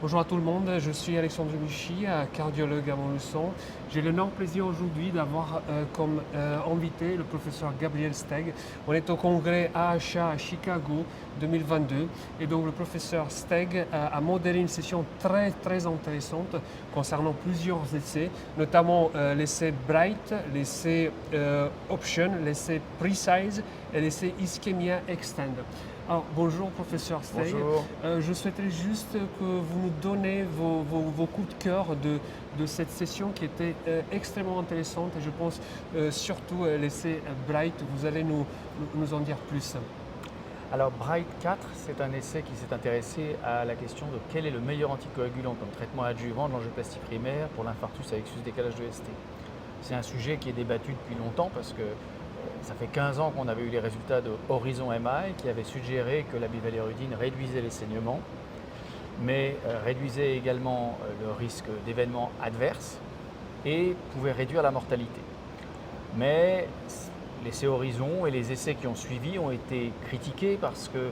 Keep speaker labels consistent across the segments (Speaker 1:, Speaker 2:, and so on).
Speaker 1: Bonjour à tout le monde, je suis Alexandre Michi, cardiologue à Montluçon. J'ai l'énorme plaisir aujourd'hui d'avoir comme invité le professeur Gabriel Steg. On est au congrès AHA à Chicago 2022 et donc le professeur Steg a modéré une session très intéressante concernant plusieurs essais, notamment l'essai Bright, l'essai Option, l'essai Precise et l'essai Ischemia Extend. Alors, bonjour professeur Steg.
Speaker 2: Bonjour.
Speaker 1: Je souhaiterais juste que vous nous donnez vos coups de cœur de cette session qui était extrêmement intéressante et je pense surtout l'essai Bright, vous allez nous en dire plus.
Speaker 2: Alors Bright 4, c'est un essai qui s'est intéressé à la question de quel est le meilleur anticoagulant comme traitement adjuvant de l'angioplastie primaire pour l'infarctus avec sus-décalage de ST. C'est un sujet qui est débattu depuis longtemps parce que ça fait 15 ans qu'on avait eu les résultats de Horizon MI qui avait suggéré que la bivalirudine réduisait les saignements, mais réduisait également le risque d'événements adverses et pouvait réduire la mortalité. Mais l'essai Horizon et les essais qui ont suivi ont été critiqués parce que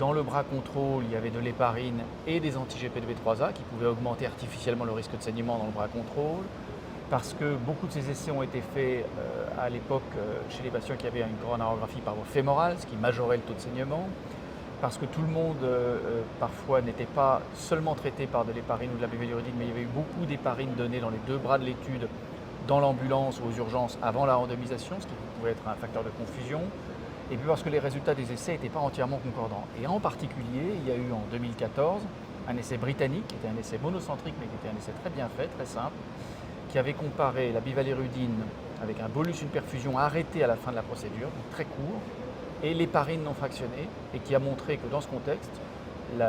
Speaker 2: dans le bras contrôle, il y avait de l'héparine et des anti-GPB3A qui pouvaient augmenter artificiellement le risque de saignement dans le bras contrôle, parce que beaucoup de ces essais ont été faits à l'époque chez les patients qui avaient une coronarographie par voie fémorale, ce qui majorait le taux de saignement, parce que tout le monde parfois n'était pas seulement traité par de l'héparine ou de la bivalirudine, mais il y avait eu beaucoup d'héparine données dans les deux bras de l'étude, dans l'ambulance ou aux urgences avant la randomisation, ce qui pouvait être un facteur de confusion, et puis parce que les résultats des essais n'étaient pas entièrement concordants. Et en particulier, il y a eu en 2014 un essai britannique, qui était un essai monocentrique, mais qui était un essai très bien fait, très simple, qui avait comparé la bivalirudine avec un bolus, une perfusion arrêtée à la fin de la procédure, donc très court, et l'héparine non fractionnée, et qui a montré que dans ce contexte,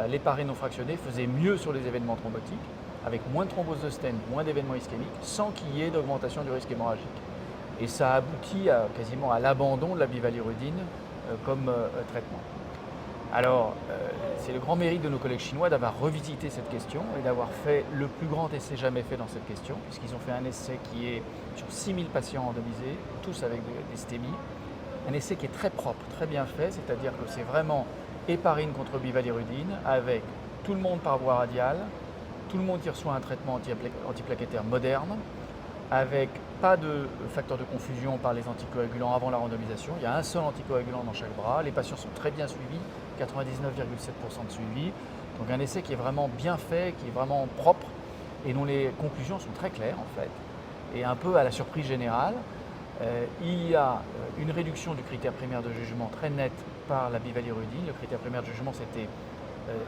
Speaker 2: l'héparine non fractionnée faisait mieux sur les événements thrombotiques, avec moins de thrombose de stent, moins d'événements ischémiques, sans qu'il y ait d'augmentation du risque hémorragique. Et ça a abouti quasiment à l'abandon de la bivalirudine comme traitement. Alors, c'est le grand mérite de nos collègues chinois d'avoir revisité cette question et d'avoir fait le plus grand essai jamais fait dans cette question, puisqu'ils ont fait un essai qui est sur 6000 patients randomisés, tous avec des STEMI. Un essai qui est très propre, très bien fait, c'est-à-dire que c'est vraiment héparine contre bivalirudine avec tout le monde par voie radiale, tout le monde qui reçoit un traitement antiplaquettaire moderne, avec pas de facteur de confusion par les anticoagulants avant la randomisation. Il y a un seul anticoagulant dans chaque bras. Les patients sont très bien suivis, 99,7% de suivi. Donc un essai qui est vraiment bien fait, qui est vraiment propre et dont les conclusions sont très claires en fait. Et un peu à la surprise générale, il y a une réduction du critère primaire de jugement très nette par la bivalirudine. Le critère primaire de jugement, c'était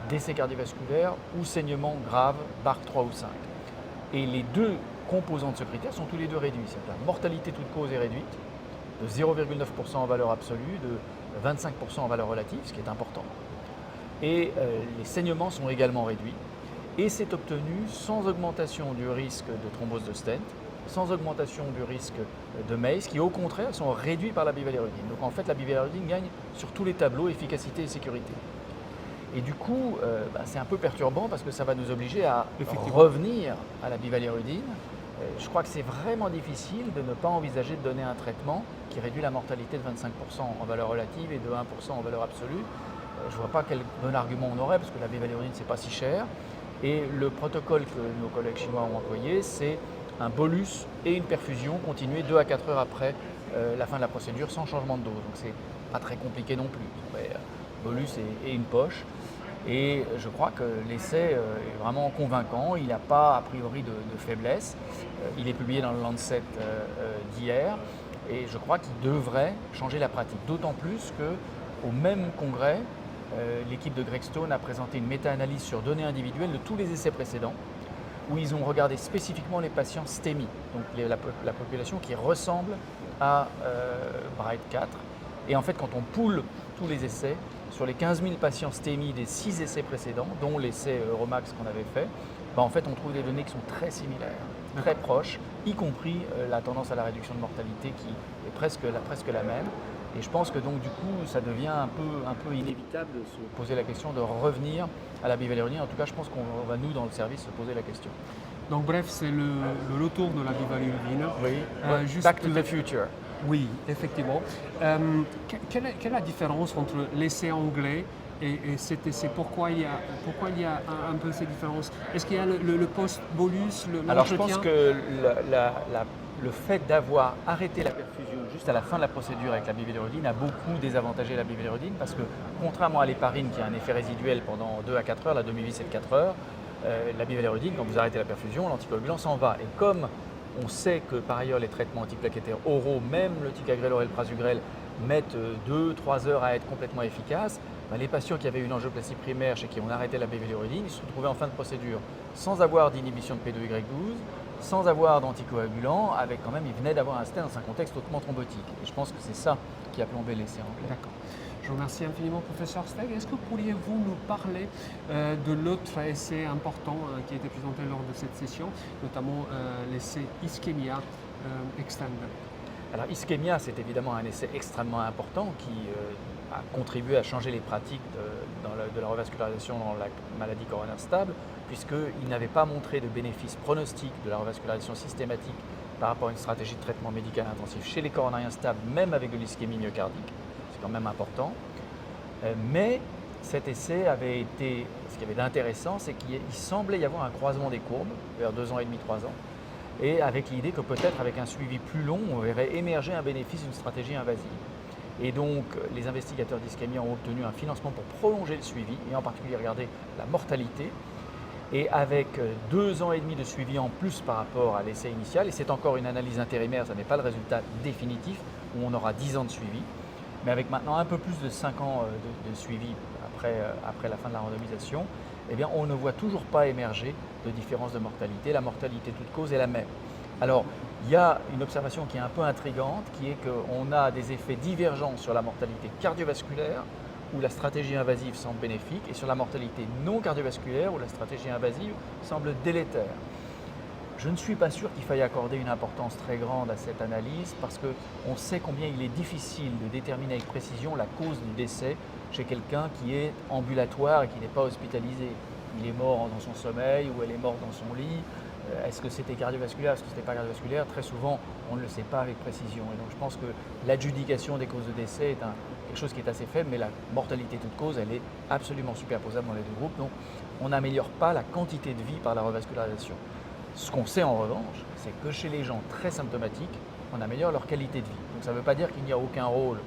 Speaker 2: décès cardiovasculaire ou saignement grave, BARC 3 ou 5. Et les deux composants de ce critère sont tous les deux réduits. C'est-à-dire la mortalité toute cause est réduite de 0,9% en valeur absolue, de 25% en valeur relative, ce qui est important. Et les saignements sont également réduits. Et c'est obtenu sans augmentation du risque de thrombose de stent, sans augmentation du risque de MACE, qui au contraire sont réduits par la bivalirudine. Donc en fait, la bivalirudine gagne sur tous les tableaux, efficacité et sécurité. Et du coup, c'est un peu perturbant parce que ça va nous obliger à revenir à la bivalirudine. Je crois que c'est vraiment difficile de ne pas envisager de donner un traitement qui réduit la mortalité de 25% en valeur relative et de 1% en valeur absolue. Je ne vois pas quel bon argument on aurait parce que la bivalirudine, c'est pas si cher. Et le protocole que nos collègues chinois ont employé, c'est un bolus et une perfusion continuée 2 à 4 heures après la fin de la procédure sans changement de dose. Donc c'est pas très compliqué non plus. Bolus et une poche. Et je crois que l'essai est vraiment convaincant, il n'a pas a priori de faiblesse. Il est publié dans le Lancet d'hier et je crois qu'il devrait changer la pratique. D'autant plus qu'au même congrès, l'équipe de Greg Stone a présenté une méta-analyse sur données individuelles de tous les essais précédents où ils ont regardé spécifiquement les patients STEMI, donc la population qui ressemble à Bright 4. Et en fait, quand on poule tous les essais, sur les 15 000 patients STEMI des 6 essais précédents, dont l'essai Euromax qu'on avait fait, en fait on trouve des données qui sont très similaires, très proches, y compris la tendance à la réduction de mortalité qui est presque la même. Et je pense que donc du coup ça devient un peu inévitable de se poser la question de revenir à la bivalirudine. En tout cas je pense qu'on va nous dans le service se poser la question.
Speaker 1: Donc bref, c'est le retour de la bivalirudine.
Speaker 2: Oui, back to the future.
Speaker 1: Oui, effectivement. Quelle est la différence entre l'essai anglais et cet essai, pourquoi il y a un peu ces différences? Est-ce qu'il y a le post-bolus,
Speaker 2: Alors je pense
Speaker 1: l'entretien?
Speaker 2: que le fait d'avoir arrêté la perfusion juste à la fin de la procédure avec la bivalirudine a beaucoup désavantagé la bivalirudine parce que contrairement à l'héparine qui a un effet résiduel pendant 2 à 4 heures, la demi-vie c'est de 4 heures, la bivalirudine, quand vous arrêtez la perfusion, l'anticoagulant s'en va. Et comme on sait que par ailleurs les traitements antiplaquettaires oraux, même le ticagrelor et le prasugrel, mettent 2-3 heures à être complètement efficaces, les patients qui avaient une angioplastie primaire chez qui on arrêtait la bivalirudine, ils se retrouvaient en fin de procédure sans avoir d'inhibition de P2Y12, sans avoir d'anticoagulant, avec quand même, ils venaient d'avoir un stent dans un contexte hautement thrombotique. Et je pense que c'est ça qui a plombé l'essai anglais.
Speaker 1: D'accord. Je vous remercie infiniment, professeur Steg. Est-ce que pourriez-vous nous parler de l'autre essai important qui a été présenté lors de cette session, notamment l'essai Ischemia Extend?
Speaker 2: Alors Ischemia, c'est évidemment un essai extrêmement important qui a contribué à changer les pratiques de la revascularisation dans la maladie coronaire stable, puisqu'il n'avait pas montré de bénéfice pronostique de la revascularisation systématique par rapport à une stratégie de traitement médical intensif chez les coronariens stables, même avec de l'ischémie myocardique. C'est quand même important. Mais cet essai avait été, ce qui avait d'intéressant, c'est qu'il semblait y avoir un croisement des courbes vers 2 ans et demi, 3 ans, et avec l'idée que peut-être avec un suivi plus long, on verrait émerger un bénéfice d'une stratégie invasive. Et donc, les investigateurs d'ischémie ont obtenu un financement pour prolonger le suivi, et en particulier regarder la mortalité. Et avec 2 ans et demi de suivi en plus par rapport à l'essai initial, et c'est encore une analyse intérimaire, ça n'est pas le résultat définitif, où on aura 10 ans de suivi, mais avec maintenant un peu plus de 5 ans de suivi après la fin de la randomisation, eh bien, on ne voit toujours pas émerger de différence de mortalité. La mortalité toute cause est la même. Alors, il y a une observation qui est un peu intrigante, qui est qu'on a des effets divergents sur la mortalité cardiovasculaire, où la stratégie invasive semble bénéfique, et sur la mortalité non cardiovasculaire, où la stratégie invasive semble délétère. Je ne suis pas sûr qu'il faille accorder une importance très grande à cette analyse, parce qu'on sait combien il est difficile de déterminer avec précision la cause du décès chez quelqu'un qui est ambulatoire et qui n'est pas hospitalisé. Il est mort dans son sommeil ou elle est morte dans son lit. Est-ce que c'était cardiovasculaire, est-ce que c'était pas cardiovasculaire? Très souvent, on ne le sait pas avec précision. Et donc je pense que l'adjudication des causes de décès est quelque chose qui est assez faible, mais la mortalité toute cause, elle est absolument superposable dans les deux groupes. Donc on n'améliore pas la quantité de vie par la revascularisation. Ce qu'on sait en revanche, c'est que chez les gens très symptomatiques, on améliore leur qualité de vie. Donc ça ne veut pas dire qu'il n'y a aucun rôle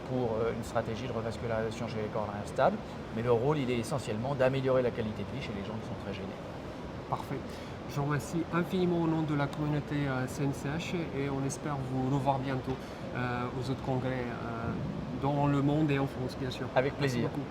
Speaker 2: pour une stratégie de revascularisation chez les coronariens stables, mais le rôle, il est essentiellement d'améliorer la qualité de vie chez les gens qui sont très gênés.
Speaker 1: Parfait. Je vous remercie infiniment au nom de la communauté CNCH et on espère vous revoir bientôt aux autres congrès dans le monde et en France, bien sûr.
Speaker 2: Avec plaisir.
Speaker 1: Merci beaucoup.